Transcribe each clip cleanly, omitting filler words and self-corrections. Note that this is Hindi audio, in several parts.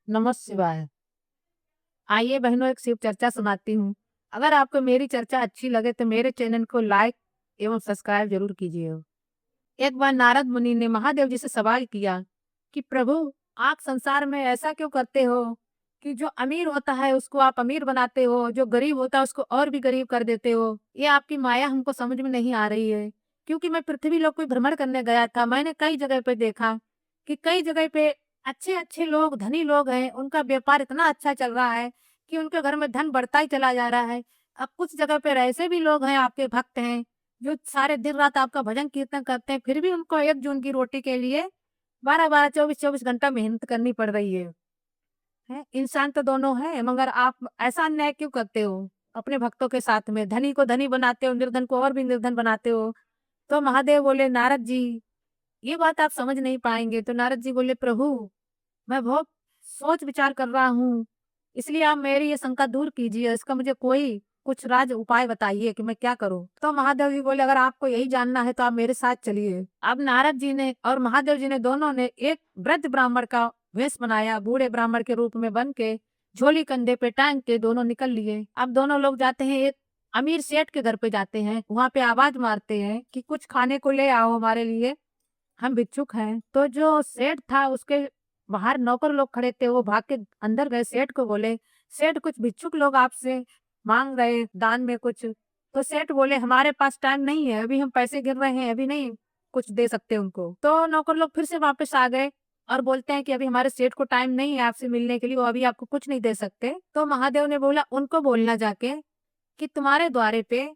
नमः शिवाय। आइए बहनों, एक शिव चर्चा सुनाती हूँ। अगर आपको मेरी चर्चा अच्छी लगे तो मेरे चैनल को लाइक एवं सब्सक्राइब जरूर कीजिए। एक बार नारद मुनि ने महादेव जी से सवाल किया कि प्रभु, आप संसार में ऐसा क्यों करते हो कि जो अमीर होता है उसको आप अमीर बनाते हो, जो गरीब होता है उसको और भी गरीब कर देते हो। ये आपकी माया हमको समझ में नहीं आ रही है। क्योंकि मैं पृथ्वी लोक पे भ्रमण करने गया था, मैंने कई जगह पे देखा कि कई जगह पे अच्छे-अच्छे लोग, धनी लोग हैं, उनका व्यापार इतना अच्छा चल रहा है कि उनके घर में धन बढ़ता ही चला जा रहा है। अब कुछ जगह पे ऐसे भी लोग हैं, आपके भक्त हैं, जो सारे दिन रात आपका भजन कीर्तन करते हैं, फिर भी उनको 1 जून की रोटी के लिए 12-12, 24-24 घंटा मेहनत करनी पड़ रही है। हैं? इंसान तो दोनों हैं, मगर आप ऐसा अन्याय क्यों करते हो अपने भक्तों के साथ में? धनी को धनी बनाते हो, निर्धन को और भी निर्धन बनाते हो। तो महादेव बोले, नारद जी, ये बात आप समझ नहीं पाएँगे। तो नारद जी बोले, प्रभु, मैं बहुत सोच विचार कर रहा हूँ, इसलिए आप मेरी ये शंका दूर कीजिए, इसका मुझे कोई कुछ राज उपाय बताइए कि मैं क्या करूँ? तो महादेव जी बोले, अगर आपको यही जानना है तो आप मेरे साथ चलिए। अब नारद जी ने और महादेव जी ने दोनों ने एक वृद्ध ब्राह्मण का वेश बनाया, बूढ़े ब्राह्मण के रूप में बन के, झोली कंधे पे टाँग के दोनों निकल लिए। अब दोनों लोग जाते हैं, एक अमीर सेठ के घर पे जाते हैं, वहाँ पे आवाज़ मारते हैं कि कुछ खाने को ले आओ हमारे लिए, हम भिक्षुक हैं। तो जो सेठ था उसके बाहर नौकर लोग खड़े थे, वो भाग के अंदर गए, सेठ को बोले, सेठ कुछ भिक्षुक लोग आपसे मांग रहे दान में कुछ। तो सेठ बोले, हमारे पास टाइम नहीं है, अभी हम पैसे गिन रहे हैं, अभी नहीं कुछ दे सकते उनको। तो नौकर लोग फिर से वापस आ गए और बोलते हैं कि अभी हमारे सेठ को टाइम नहीं है आपसे मिलने के लिए, वो अभी आपको कुछ नहीं दे सकते। तो महादेव ने बोला, उनको बोलना जाके कि तुम्हारे द्वारे पे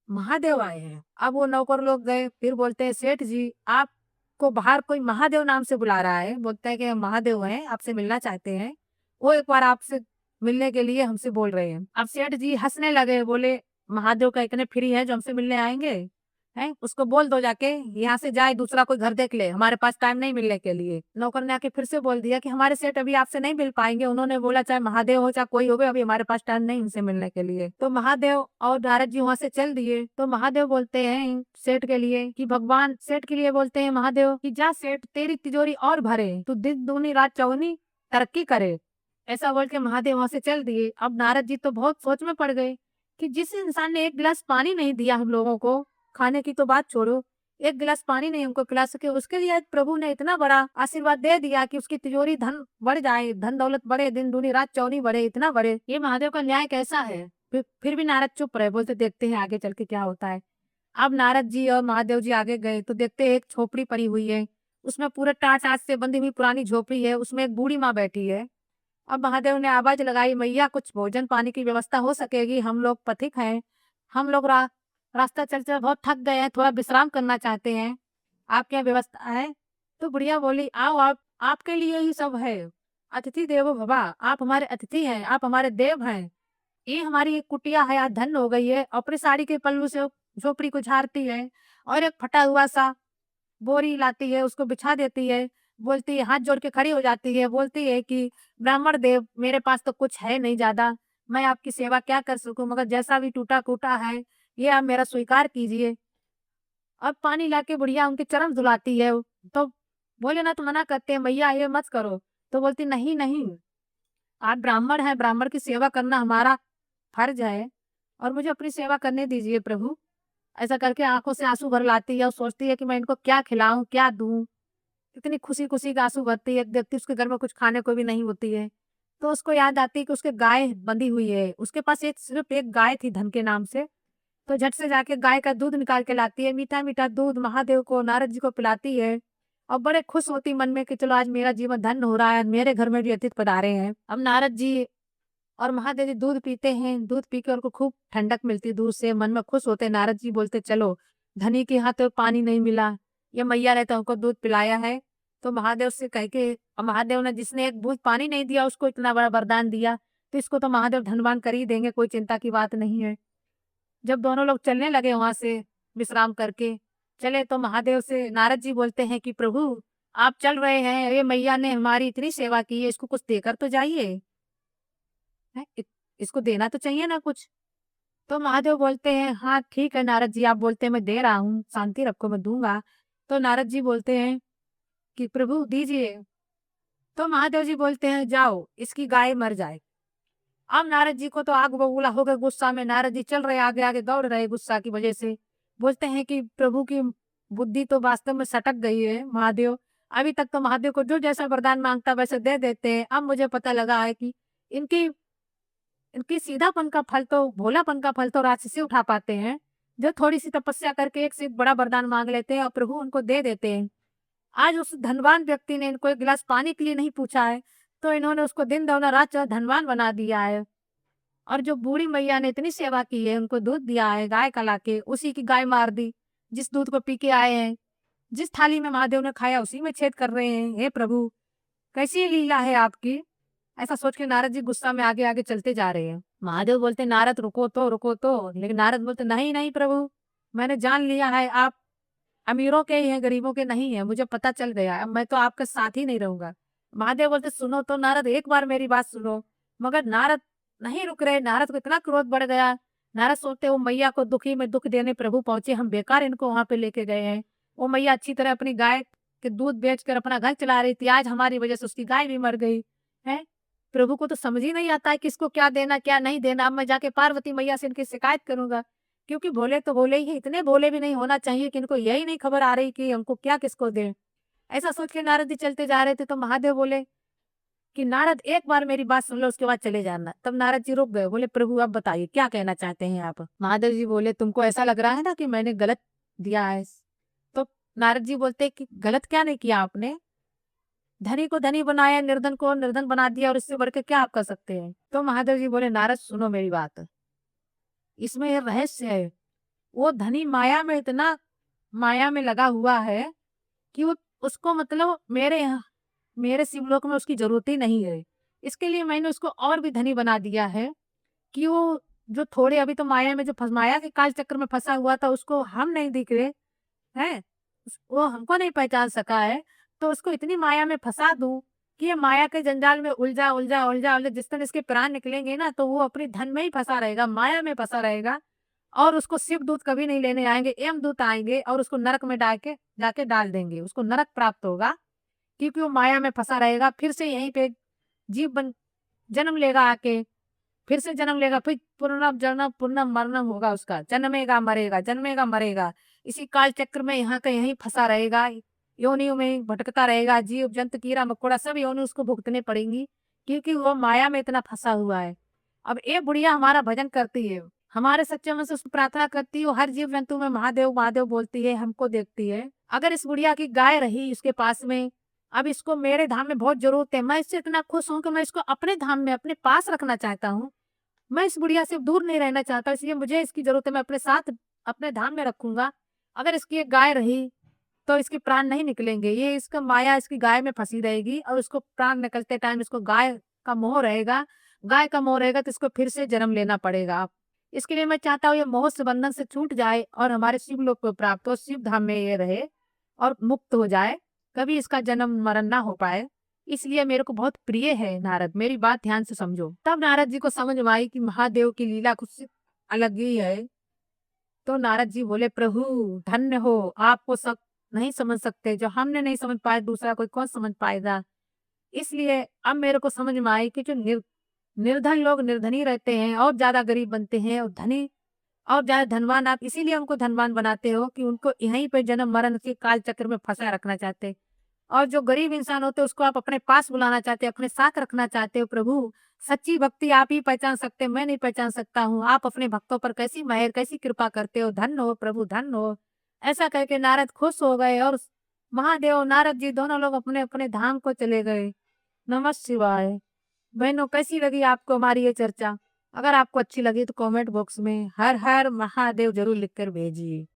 महादेव आए हैं। अब वो नौकर लोग गए, फिर बोलते हैं, सेठ जी, आपको बाहर कोई महादेव नाम से बुला रहा है, बोलता है कि हम महादेव हैं, आपसे मिलना चाहते हैं। वो एक बार आपसे मिलने के लिए हमसे बोल रहे हैं। अब सेठ जी हंसने लगे, बोले, महादेव का इतने फ्री है जो हमसे मिलने आएंगे? हैं? उसको बोल दो जाके यहाँ से जाए, दूसरा कोई घर देख ले, हमारे पास टाइम नहीं मिलने के लिए। नौकर ने आके फिर से बोल दिया कि हमारे सेठ अभी आपसे नहीं मिल पाएंगे, उन्होंने बोला चाहे महादेव हो चाहे कोई हो, अभी हमारे पास टाइम नहीं उनसे मिलने के लिए। तो महादेव और नारद जी वहां से चल दिए। तो महादेव बोलते हैं सेठ के लिए कि भगवान, सेठ के लिए बोलते हैं महादेव कि जा सेठ, तेरी तिजोरी और भरे, तू दिन दूनी रात चौगुनी तरक्की करे। ऐसा बोल के महादेव वहां से चल दिए। अब नारद जी तो बहुत सोच में पड़ गए कि जिस इंसान ने 1 गिलास पानी नहीं दिया हम लोगों को, खाने की तो बात छोड़ो, 1 गिलास पानी नहीं हमको पिला सके, उसके लिए आज प्रभु ने इतना बड़ा आशीर्वाद दे दिया कि उसकी तिजोरी धन बढ़ जाए, धन दौलत बढ़े, दिन दूनी रात चौनी बढ़े, इतना बढ़े। ये महादेव का न्याय कैसा है? फिर भी नारद चुप रहे, बोलते देखते हैं आगे चल के क्या होता है। अब नारद जी और महादेव जी आगे गए तो देखते हैं एक झोपड़ी पड़ी हुई है, उसमें पूरे टाट आट से बंधी हुई पुरानी झोपड़ी है, उसमें एक बूढ़ी माँ बैठी है। अब महादेव ने आवाज लगाई, मैया कुछ भोजन पानी की व्यवस्था हो सकेगी, हम लोग पथिक हैं, हम लोग रास्ता चलते बहुत थक गए हैं, थोड़ा विश्राम करना चाहते हैं, आपके यहाँ व्यवस्था है? तो बुढ़िया बोली, आओ आप, आपके लिए ही सब है, अतिथि देवो भव, आप हमारे अतिथि हैं, आप हमारे देव हैं। ये हमारी एक कुटिया है, आज धन्य हो गई है, अपनी साड़ी के पल्लू से झोपड़ी को झाड़ती है और एक फटा हुआ सा बोरी लाती है, उसको बिछा देती है, बोलती है, हाथ जोड़ के खड़ी हो जाती है, बोलती है कि ब्राह्मण देव, मेरे पास तो कुछ है नहीं ज़्यादा, मैं आपकी सेवा क्या कर सकूँ, मगर जैसा भी टूटा-फूटा है, ये आप मेरा स्वीकार कीजिए। अब पानी लाके बुढ़िया उनके चरण धुलाती है, तो भोलेनाथ मना करते हैं, मैया ये मत करो। तो बोलती, नहीं, नहीं, आप ब्राह्मण हैं, ब्राह्मण की सेवा करना हमारा फर्ज है और मुझे अपनी सेवा करने दीजिए प्रभु। ऐसा करके आँखों से आँसू भर लाती है और सोचती है कि मैं इनको क्या खिलाऊँ, क्या दूँ? इतनी खुशी-खुशी के आँसू भरती है, देखती उसके घर में कुछ खाने को भी नहीं होती है। तो उसको याद आती है कि उसके गाय बंधी हुई है, उसके पास एक सिर्फ़ एक गाय थी धन के नाम से, तो झट से जाके गाय का दूध निकाल के लाती है, मीठा-मीठा दूध महादेव को, नारद जी को पिलाती है और बड़े खुश होती मन में कि चलो आज मेरा जीवन धन्य हो रहा है, मेरे घर में भी अतिथि पधारे हैं। अब नारद जी और महादेव जी दूध पीते हैं, दूध पी के उनको खूब ठंडक मिलती है दूध से, मन में खुश होते हैं। नारद जी बोलते, चलो, धनी के यहाँ तो पानी नहीं मिला, ये मैया ने तो हमको दूध पिलाया है, तो महादेव से कह के, और महादेव ने जिसने एक बूँद पानी नहीं दिया उसको इतना बड़ा वरदान दिया, तो इसको तो महादेव धनवान कर ही देंगे, कोई चिंता की बात नहीं है। जब दोनों लोग चलने लगे वहाँ से विश्राम करके, चले तो महादेव से नारद जी बोलते हैं कि प्रभु, आप चल रहे हैं, ये मैया ने हमारी इतनी सेवा की है, इसको कुछ देकर तो जाइए। हैं? इसको देना तो चाहिए ना कुछ। तो महादेव बोलते हैं, हाँ ठीक है नारद जी, आप बोलते हैं मैं दे रहा हूँ, शांति रखो मैं दूँगा। तो नारद जी बोलते हैं कि प्रभु दीजिए। तो महादेव जी बोलते हैं जाओ इसकी गाय मर जाए। अब नारद जी को तो आग बबूला हो गए गुस्सा में। नारद जी चल रहे आगे आगे दौड़ रहे गुस्सा की वजह से। बोलते हैं कि प्रभु की बुद्धि तो वास्तव में सटक गई है महादेव। अभी तक तो महादेव को जो जैसा वरदान मांगता वैसे दे देते हैं। अब मुझे पता लगा है कि इनकी इनकी सीधापन का फल तो भोलापन का फल तो राक्षसी उठा पाते हैं, जो थोड़ी सी तपस्या करके एक से एक बड़ा वरदान मांग लेते हैं और प्रभु उनको दे देते हैं। आज उस धनवान व्यक्ति ने इनको एक गिलास पानी के लिए नहीं पूछा है, तो इन्होंने उसको दिन दोना रात चौगुना धनवान बना दिया है। और जो बूढ़ी मैया ने इतनी सेवा की है, उनको दूध दिया है गाय का लाके, उसी की गाय मार दी, जिस दूध को पी के आए हैं। जिस थाली में महादेव ने खाया उसी में छेद कर रहे हैं। हे प्रभु, कैसी ये लीला है आपकी? ऐसा सोच के नारद जी गुस्सा में आगे आगे चलते जा रहे हैं। महादेव बोलते नारद रुको तो, लेकिन नारद बोलते नहीं नहीं प्रभु, मैंने जान लिया है आप अमीरों के ही हैं, गरीबों के नहीं है। मुझे पता चल गया है, अब मैं तो आपके साथ ही नहीं रहूंगा। महादेव बोलते सुनो तो नारद, एक बार मेरी बात सुनो। मगर नारद नहीं रुक रहे। नारद को इतना क्रोध बढ़ गया। नारद सोचते वो मैया को दुखी में दुख देने प्रभु पहुंचे, हम बेकार इनको वहां पे लेके गए हैं। वो मैया अच्छी तरह अपनी गाय के दूध बेचकर अपना घर चला रही थी, आज हमारी वजह से उसकी गाय भी मर गई है। प्रभु को तो समझ ही नहीं आता है किसको क्या देना क्या नहीं देना। अब मैं जाके पार्वती मैया से इनकी शिकायत करूंगा, क्योंकि भोले तो भोले ही, इतने भोले भी नहीं होना चाहिए कि इनको यही नहीं खबर आ रही कि हमको क्या किसको दें। ऐसा सोच के नारद जी चलते जा रहे थे, तो महादेव बोले कि नारद एक बार मेरी बात सुन लो, उसके बाद चले जाना। तब नारद जी रुक गए, बोले प्रभु आप बताइए क्या कहना चाहते हैं आप। महादेव जी बोले तुमको ऐसा लग रहा है ना कि मैंने गलत दिया है। तो नारद जी बोलते कि गलत क्या नहीं किया आपने, धनी को धनी बनाया, निर्धन को निर्धन बना दिया, और इससे बढ़ के क्या आप कर सकते हैं। तो महादेव जी बोले नारद सुनो मेरी बात, इसमें ये रहस्य है। वो धनी माया में इतना माया में लगा हुआ है कि वो उसको मतलब मेरे शिवलोक में उसकी जरूरत ही नहीं है। इसके लिए मैंने उसको और भी धनी बना दिया है कि वो जो थोड़े अभी तो माया में जो माया के काल चक्र में फंसा हुआ था, उसको हम नहीं दिख रहे हैं, वो हमको नहीं पहचान सका है। तो उसको इतनी माया में फंसा दूं कि ये माया के जंजाल में उलझा उलझा उलझा उलझा जिस दिन इसके प्राण निकलेंगे ना, तो वो अपने धन में ही फंसा रहेगा, माया में फंसा रहेगा। और उसको शिव दूत कभी नहीं लेने आएंगे, यम दूत आएंगे और उसको नरक में डाल के जाके डाल देंगे, उसको नरक प्राप्त होगा। क्योंकि वो माया में फंसा रहेगा, फिर से यहीं पे जीव बन जन्म लेगा आके, फिर से जन्म लेगा, फिर पुनः जन्म पुनः मरणम होगा उसका, जन्मेगा मरेगा जन्मेगा मरेगा। इसी काल चक्र में यहाँ का यहीं फंसा रहेगा, योनियों में भटकता रहेगा। जीव जंतु कीड़ा मकोड़ा सब योनि उसको भुगतने पड़ेंगी, क्योंकि वो माया में इतना फंसा हुआ है। अब ये बुढ़िया हमारा भजन करती है, हमारे सच्चे मन से उसको प्रार्थना करती है, वो हर जीव जंतु में महादेव महादेव बोलती है, हमको देखती है। अगर इस बुढ़िया की गाय रही इसके पास में, अब इसको मेरे धाम में बहुत जरूरत है, मैं इससे इतना खुश हूँ कि मैं इसको अपने धाम में अपने पास रखना चाहता हूँ। मैं इस बुढ़िया से दूर नहीं रहना चाहता, इसलिए मुझे इसकी जरूरत है, मैं अपने साथ अपने धाम में रखूंगा। अगर इसकी एक गाय रही तो इसके प्राण नहीं निकलेंगे, ये इसका माया इसकी गाय में फंसी रहेगी और उसको प्राण निकलते टाइम इसको गाय का मोह रहेगा। गाय का मोह रहेगा तो इसको फिर से जन्म लेना पड़ेगा। इसके लिए मैं चाहता हूँ ये मोह से बंधन से छूट जाए और हमारे शिव लोक को प्राप्त हो, शिव धाम में ये रहे और मुक्त हो जाए, कभी इसका जन्म मरण ना हो पाए। इसलिए मेरे को बहुत प्रिय है नारद, मेरी बात ध्यान से समझो। तब नारद जी को समझ में आई कि महादेव की लीला कुछ अलग ही है। तो नारद जी बोले प्रभु धन्य हो, आपको सब नहीं समझ सकते, जो हमने नहीं समझ पाए दूसरा कोई कौन समझ पाएगा। इसलिए अब मेरे को समझ में आई कि जो निर्धन लोग निर्धन ही रहते हैं और ज्यादा गरीब बनते हैं, और धनी और ज्यादा धनवान आप इसीलिए उनको धनवान बनाते हो कि उनको यहीं पे जन्म मरण के काल चक्र में फंसा रखना चाहते। और जो गरीब इंसान होते हैं उसको आप अपने पास बुलाना चाहते हो, अपने साथ रखना चाहते हो। प्रभु सच्ची भक्ति आप ही पहचान सकते हैं, मैं नहीं पहचान सकता हूँ। आप अपने भक्तों पर कैसी मेहर कैसी कृपा करते हो, धन्य हो प्रभु धन्य हो। ऐसा करके नारद खुश हो गए और महादेव नारद जी दोनों लोग अपने अपने धाम को चले गए। नमः शिवाय। बहनों कैसी लगी आपको हमारी ये चर्चा? अगर आपको अच्छी लगी तो कमेंट बॉक्स में हर हर महादेव जरूर लिखकर भेजिए।